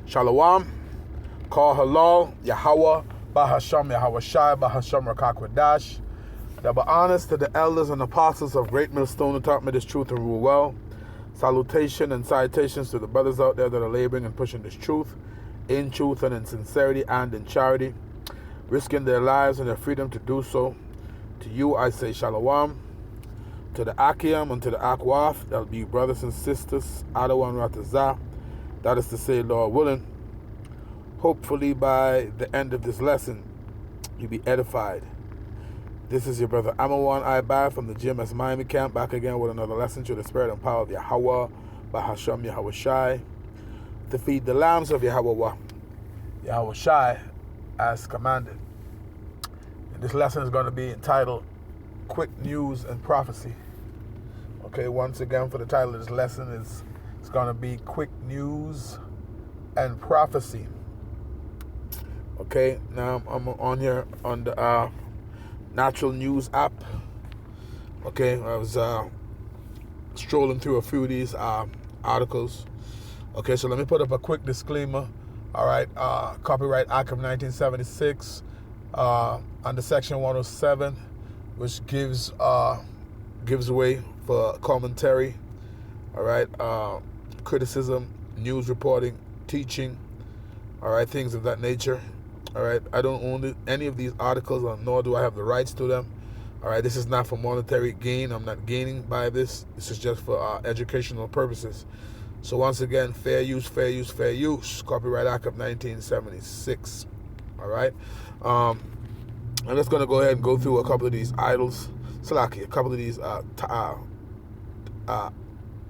Shalom. Call halal, Yahweh, Bahasham, Yahweh Shai, Bahasham Rakakwadash. That be honest to the elders and apostles of Great Millstone who taught me this truth and rule well. Salutation and citations to the brothers out there that are laboring and pushing this truth in truth and in sincerity and in charity, risking their lives and their freedom to do so. To you I say Shalom. To the Akiam and to the Akwaf, that'll be brothers and sisters, Adawan Ratazah. That is to say, Lord willing, hopefully by the end of this lesson, you'll be edified. This is your brother Amawan Ibai from the GMS Miami camp, back again with another lesson through the spirit and power of Yahweh, Bahasham Yahweh Shai, to feed the lambs of Yahweh Shai as commanded. And this lesson is going to be entitled Quick News and Prophecy. Okay, once again, for the title of this lesson, it's going to be Quick News and Prophecy. Okay, now I'm on here on the Natural News app. Okay, I was strolling through a few of these articles. Okay, so let me put up a quick disclaimer. All right, Copyright Act of 1976 under Section 107, which gives way for commentary, all right, criticism, news reporting, teaching, all right, things of that nature. All right, I don't own any of these articles, nor do I have the rights to them. All right, this is not for monetary gain. I'm not gaining by this. This is just for educational purposes. So once again, fair use, fair use, fair use. Copyright Act of 1976. All right. I'm just going to go ahead and go through a couple of these idols. Salaki, a couple of these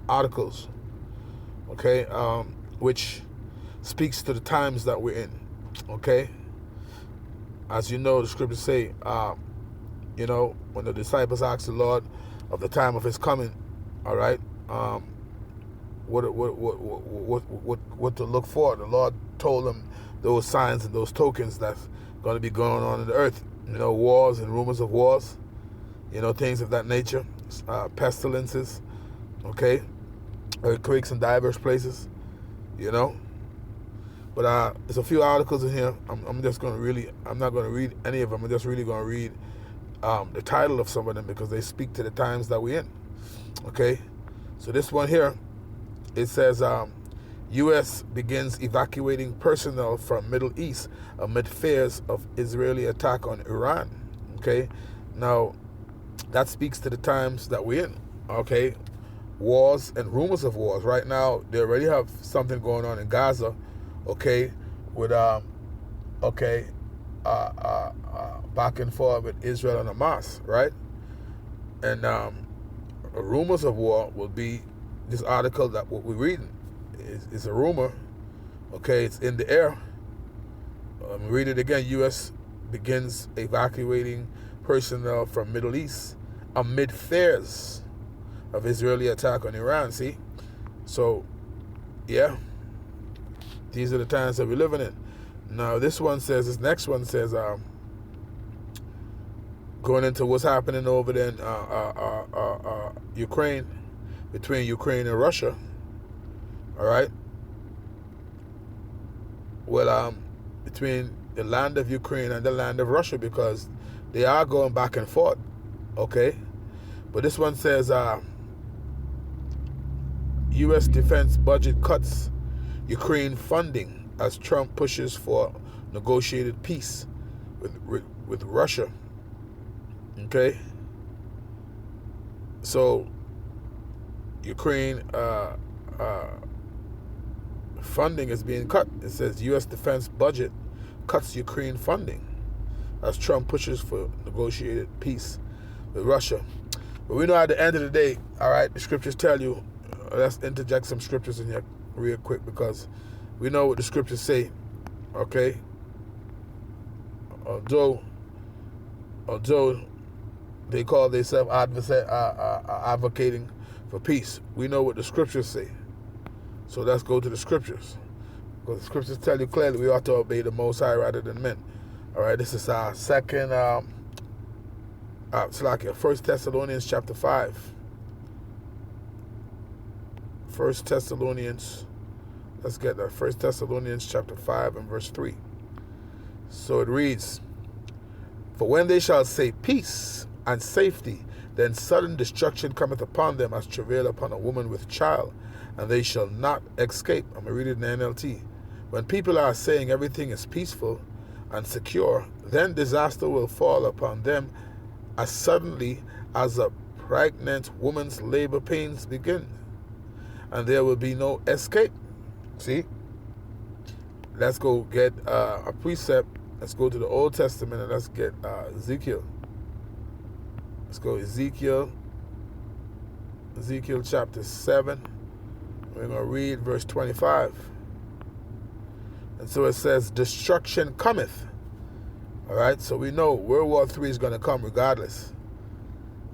articles. Okay, which speaks to the times that we're in. Okay. As you know, the scriptures say, when the disciples asked the Lord of the time of his coming, all right, what to look for, the Lord told them those signs and those tokens that's going to be going on in the earth. Wars and rumors of wars, things of that nature, pestilences, okay, earthquakes in diverse places, But there's a few articles in here. I'm not going to read any of them. I'm just really going to read the title of some of them because they speak to the times that we're in. Okay? So this one here, it says, U.S. begins evacuating personnel from Middle East amid fears of Israeli attack on Iran. Okay? Now, that speaks to the times that we're in. Okay? Wars and rumors of wars. Right now, they already have something going on in Gaza. Okay, with back and forth with Israel and Hamas, right? And rumors of war will be this article that what we're reading is a rumor. Okay, it's in the air. Read it again. U.S. begins evacuating personnel from Middle East amid fears of Israeli attack on Iran. See, so yeah. These are the times that we're living in. Now, this next one says, going into what's happening over there in Ukraine, between Ukraine and Russia. All right. Well, between the land of Ukraine and the land of Russia, because they are going back and forth. Okay. But this one says, U.S. defense budget cuts Ukraine funding as Trump pushes for negotiated peace with Russia. Okay, so Ukraine funding is being cut. It says U.S. defense budget cuts Ukraine funding as Trump pushes for negotiated peace with Russia. But we know at the end of the day, all right, the scriptures tell you. Let's interject some scriptures in here real quick because we know what the scriptures say. Okay, although they call themselves advocating for peace, we know what the scriptures say. So let's go to the scriptures, because the scriptures tell you clearly we ought to obey the Most High rather than men. All right, this is our second, First Thessalonians chapter 5. First Thessalonians, Let's get that. 1 Thessalonians chapter 5 and verse 3. So it reads, "For when they shall say peace and safety, then sudden destruction cometh upon them as travail upon a woman with child, and they shall not escape." I'm going to read it in the NLT. When people are saying everything is peaceful and secure, then disaster will fall upon them as suddenly as a pregnant woman's labor pains begin, and there will be no escape. See? Let's go get a precept. Let's go to the Old Testament and let's get Ezekiel. Let's go Ezekiel chapter 7. We're going to read verse 25. And so it says, destruction cometh. All right, so we know World War III is going to come regardless.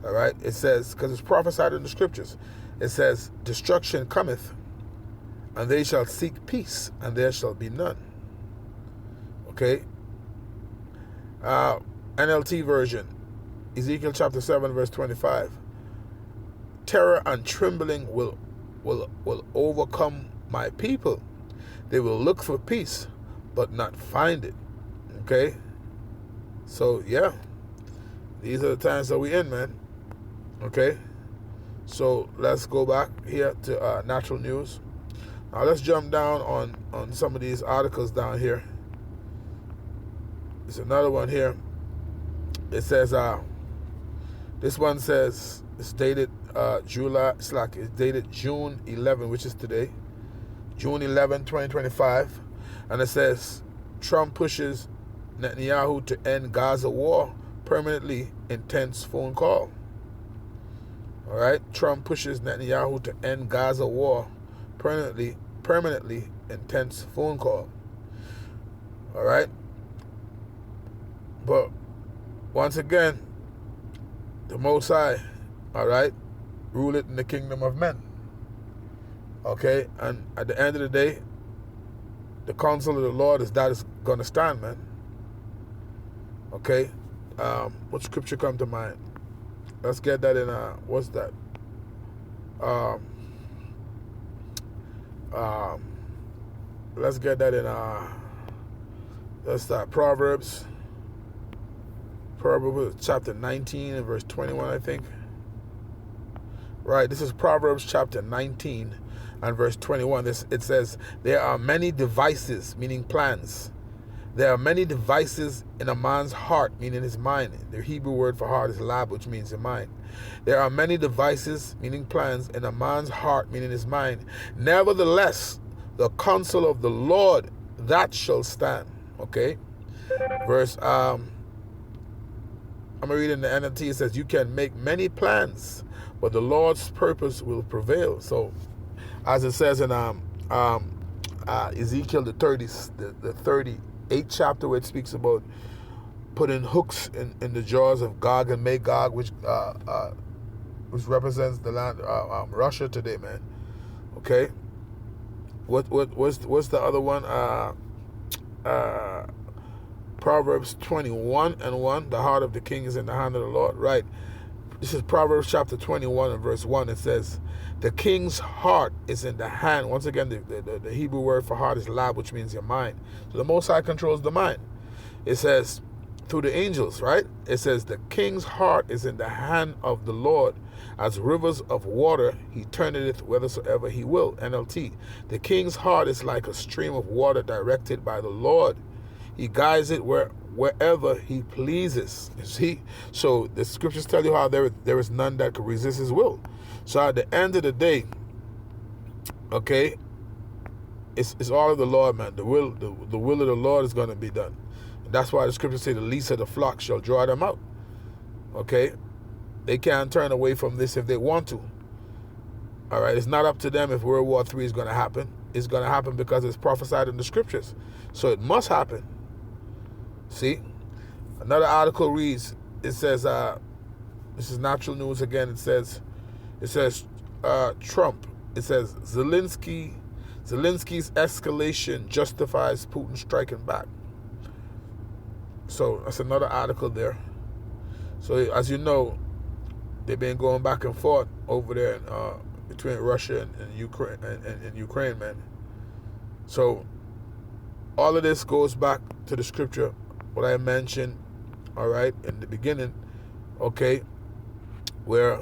All right, it says, because it's prophesied in the scriptures, it says, destruction cometh, and they shall seek peace, and there shall be none. Okay? NLT version, Ezekiel chapter 7, verse 25. Terror and trembling will overcome my people. They will look for peace, but not find it. Okay? So, yeah. These are the times that we're in, man. Okay? So, let's go back here to natural news. Now, let's jump down on some of these articles down here. There's another one here. It says, this one says, it's dated it's dated June 11, which is today. June 11, 2025. And it says, Trump pushes Netanyahu to end Gaza war permanently, intense phone call. All right, Trump pushes Netanyahu to end Gaza war permanently, intense phone call. All right, but once again, the Most High, all right, rule it in the kingdom of men. Okay, and at the end of the day, the counsel of the Lord is going to stand, man. Okay, what scripture come to mind? Let's get that in, what's that? Let's get that in, let's start Proverbs chapter 19 and verse 21, I think. Right, this is Proverbs chapter 19 and verse 21. It says, there are many devices, meaning plans. There are many devices in a man's heart, meaning his mind. The Hebrew word for heart is lab, which means your mind. There are many devices, meaning plans, in a man's heart, meaning his mind. Nevertheless, the counsel of the Lord, that shall stand. Okay? Verse, I'm going to read in the NLT. It says, you can make many plans, but the Lord's purpose will prevail. So, as it says in Ezekiel the 38th chapter, where it speaks about putting hooks in the jaws of Gog and Magog, which represents the land Russia today, man. Okay, what's the other one? Proverbs 21:1. The heart of the king is in the hand of the Lord. Right. This is Proverbs chapter 21 and verse 1. It says, the king's heart is in the hand. Once again, the Hebrew word for heart is lab, which means your mind. So the Most High controls the mind. It says, through the angels, right? It says, the king's heart is in the hand of the Lord. As rivers of water, he turneth it whithersoever he will. NLT. The king's heart is like a stream of water directed by the Lord. He guides it wherever he pleases. You see? So the scriptures tell you how there is none that could resist his will. So at the end of the day, okay, it's all of the Lord, man. The will of the Lord is going to be done. And that's why the scriptures say the least of the flock shall draw them out. Okay? They can't turn away from this if they want to. All right? It's not up to them if World War III is going to happen. It's going to happen because it's prophesied in the scriptures. So it must happen. See? Another article reads, it says, this is natural news again. It says Trump. It says Zelensky's escalation justifies Putin striking back. So that's another article there. So as you know, they've been going back and forth over there between Russia and Ukraine, man. So all of this goes back to the scripture, what I mentioned, all right, in the beginning, okay, where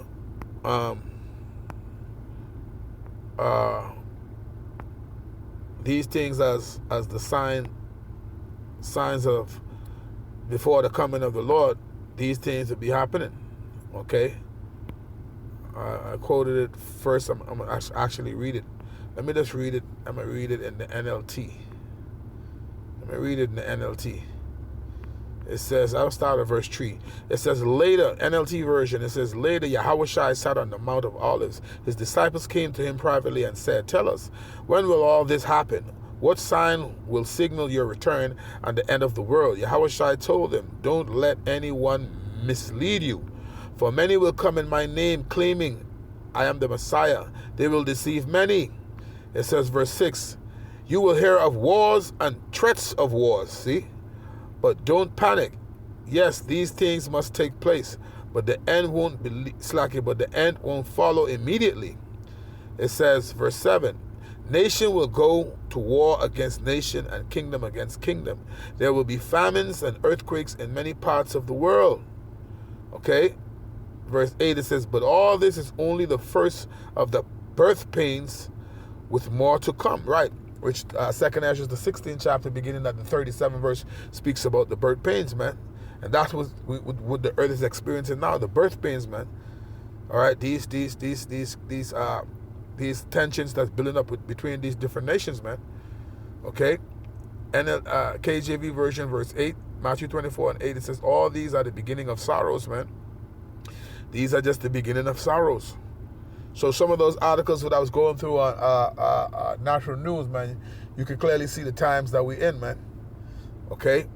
these things as the signs of before the coming of the Lord, these things will be happening, okay. I quoted it first. I'm going to actually read it. Let me just read it. I'm going to read it in the NLT. It says, I'll start at verse 3. It says, later, NLT version, it says, later Yahushua sat on the Mount of Olives. His disciples came to him privately and said, tell us, when will all this happen? What sign will signal your return and the end of the world? Yahushua told them, don't let anyone mislead you. For many will come in my name, claiming I am the Messiah. They will deceive many. It says, verse 6, you will hear of wars and threats of wars, see? But don't panic. Yes, these things must take place, but the end won't be slacky, but the end won't follow immediately. It says, verse 7, nation will go to war against nation and kingdom against kingdom. There will be famines and earthquakes in many parts of the world. Okay? Verse 8, it says, but all this is only the first of the birth pains, with more to come. Right, which 2nd Ezra, the 16th chapter, beginning at the 37th verse, speaks about the birth pains, man. And that's what the earth is experiencing now, the birth pains, man. All right, these tensions that's building up between these different nations, man. Okay, and KJV version, verse 8, Matthew 24:8, it says, all these are the beginning of sorrows, man. These are just the beginning of sorrows. So some of those articles that I was going through on national news, man, you can clearly see the times that we're in, man. Okay?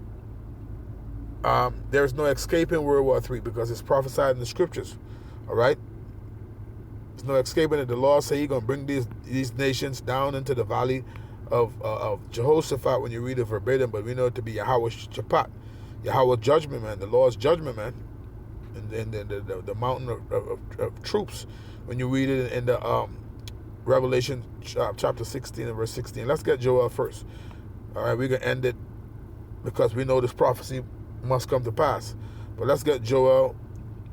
There's no escaping World War III because it's prophesied in the scriptures. All right? There's no escaping it. The Lord said he's going to bring these nations down into the valley of Jehoshaphat when you read it verbatim, but we know it to be Yahweh Shaphat, Yahweh judgment, man, the Lord's judgment, man. In the mountain of troops, when you read it in the Revelation chapter 16 and verse 16. Let's get Joel first. All right, we're going to end it because we know this prophecy must come to pass. But let's get Joel,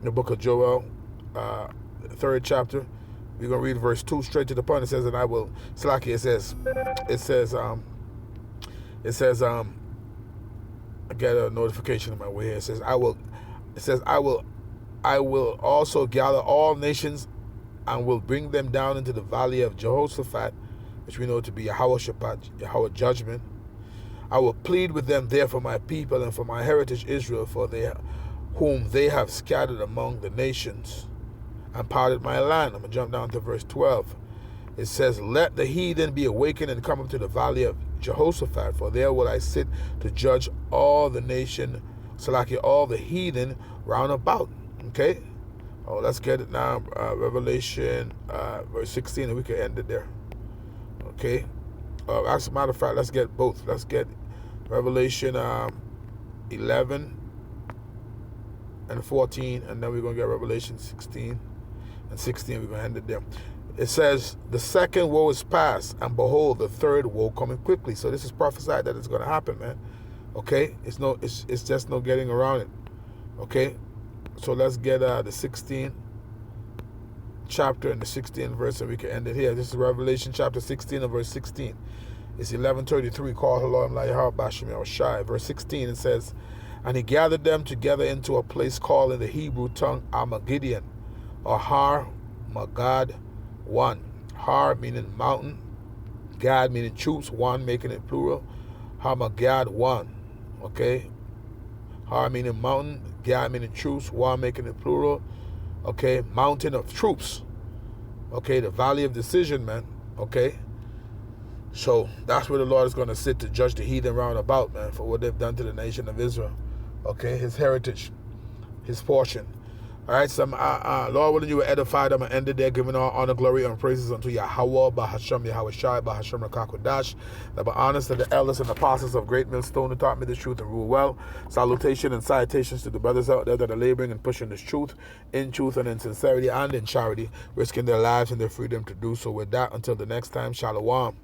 the book of Joel, 3rd chapter. We're going to read verse 2 straight to the point. It says, and I will, Slaki, I get a notification on my way here. It says, I will also gather all nations and will bring them down into the valley of Jehoshaphat, which we know to be Yahweh Shaphat, Yahweh judgment. I will plead with them there for my people and for my heritage Israel, for whom they have scattered among the nations and parted my land. I'm going to jump down to verse 12. It says, let the heathen be awakened and come up to the valley of Jehoshaphat, for there will I sit to judge all the nation, all the heathen round about. Okay? Oh, let's get it now. Revelation verse 16, and we can end it there. Okay? As a matter of fact, let's get both. Let's get Revelation 11 and 14, and then we're going to get Revelation 16 and 16. We're going to end it there. It says, the second woe is past, and behold, the third woe coming quickly. So this is prophesied that it's going to happen, man. Okay? It's just no getting around it. Okay? So let's get the 16th chapter and the 16th verse, and we can end it here. This is Revelation chapter 16 and verse 16. It's 11:33. Call Halom Layahar Bashim Shai. Verse 16, it says, and he gathered them together into a place called in the Hebrew tongue Armageddon, or Har Magad 1. Har meaning mountain, Gad meaning troops, one making it plural. Har Magad 1. Okay? Har meaning mountain, Gad meaning troops, one making it plural. Okay? Mountain of troops. Okay? The valley of decision, man. Okay? So that's where the Lord is going to sit to judge the heathen round about, man, for what they've done to the nation of Israel. Okay? His heritage, his portion. All right, so Lord willing, you will edify them and end it there, giving all honor, glory, and praises unto Yahweh, Bahasham, Yahweh Shai, Bahasham, Rakakwadash. That be honest to the elders and apostles of Great Millstone who taught me this truth and rule well. Salutation and salutations to the brothers out there that are laboring and pushing this truth in truth and in sincerity and in charity, risking their lives and their freedom to do so. With that, until the next time, Shalom.